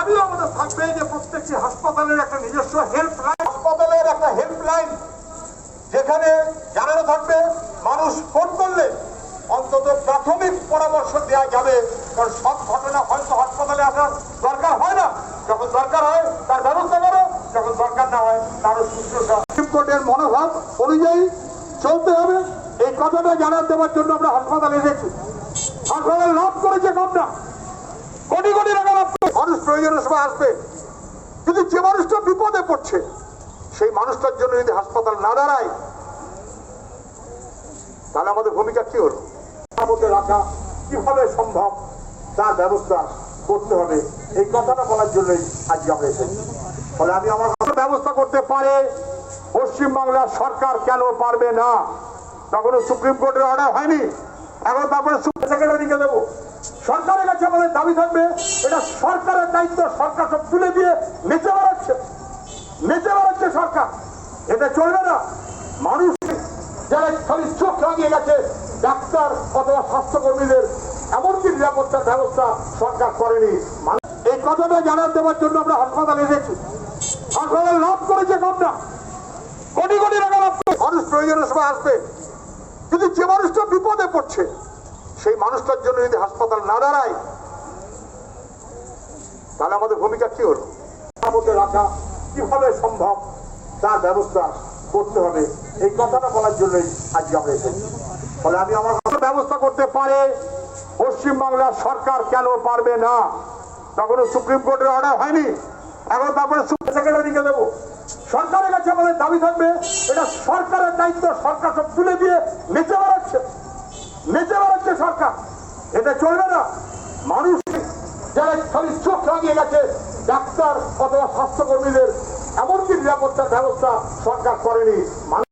দাবিও আমাদের থাকবে যে প্রত্যেকটি হাসপাতালের একটা নিজস্ব হেল্পলাইন, হাসপাতালের একটা হেল্পলাইন যেখানে জানানো থাকবে মানুষ ফোন করলে অন্তত প্রাথমিক পরামর্শ দেওয়া যাবে। কারণ সব ঘটনা হয়তো হাসপাতালে আসার দরকার হয় না, যখন দরকার হয় তার ব্যবস্থা করো, যখন দরকার না হয় তারও শুশ্রূষা। সুপ্রিম কোর্টের মনোভাব অনুযায়ী চলতে হবে, এই কথাটা জানাতে দেওয়ার জন্য আমরা হাসপাতালে এসেছি। হাসপাতাল লাভ করেছে কম না, কোটি কোটি টাকা লাভ করে। মানুষ প্রয়োজনের সময় আসবে, কিন্তু যে মানুষটা বিপদে পড়ছে সেই মানুষটার জন্য যদি হাসপাতাল না দাঁড়ায় তাহলে আমাদের ভূমিকা কি হলো? মধ্যে রাখা কিভাবে সম্ভব তার ব্যবস্থা করতে হবে, এই কথাটা বলার জন্যই আজকে আমরা এসেছি। ফলে আমি আমার ব্যবস্থা করতে পারে পশ্চিমবাংলার সরকার, কেন পারবে না? তখনও সুপ্রিম কোর্টের অর্ডার হয়নি, এখন তারপরে সেক্রেটারিকে দেবো। সরকারের কাছে আমাদের দাবি থাকবে, এটা সরকারের দায়িত্ব, সরকার সব তুলে দিয়ে নেচে বেড়াচ্ছে সরকার, এটা চলবে না। মানুষ যারা খালি চোখ লাগিয়ে গেছে ডাক্তার অথবা স্বাস্থ্যকর্মীদের, এমনকি নিরাপত্তার ব্যবস্থা সরকার করেনি। এই কথাটা জানাতে দেওয়ার জন্য আমরা হাসপাতালে এসেছি। হাসপাতাল লাভ করেছে কম না, কোটি কোটি টাকা লাভ করে। মানুষ প্রয়োজনের সময় আসবে, কিন্তু যে মানুষটা বিপদে পড়ছে সেই মানুষটার জন্য যদি হাসপাতাল না দাঁড়ায় তাহলে আমাদের ভূমিকা কি হলো? মধ্যে রাখা কিভাবে সম্ভব তার ব্যবস্থা করতে হবে, এই কথাটা বলার জন্যই আজকে আমরা এসেছি। ফলে আমি আমার ব্যবস্থা করতে পারে পশ্চিমবাংলার সরকার, কেন পারবে না? তখনও সুপ্রিম কোর্টের অর্ডার হয়নি, এখন তারপরে সেক্রেটারিকে দেবো। সরকারের কাছে আমাদের দাবি থাকবে, এটা সরকারের দায়িত্ব, সরকার সব তুলে দিয়ে নেচে বেড়াচ্ছে সরকার, এটা চলবে না। মানুষ যারা খালি চোখ লাগিয়ে গেছে ডাক্তার অথবা স্বাস্থ্যকর্মীদের, এমনকি নিরাপত্তার ব্যবস্থা সরকার করেনি।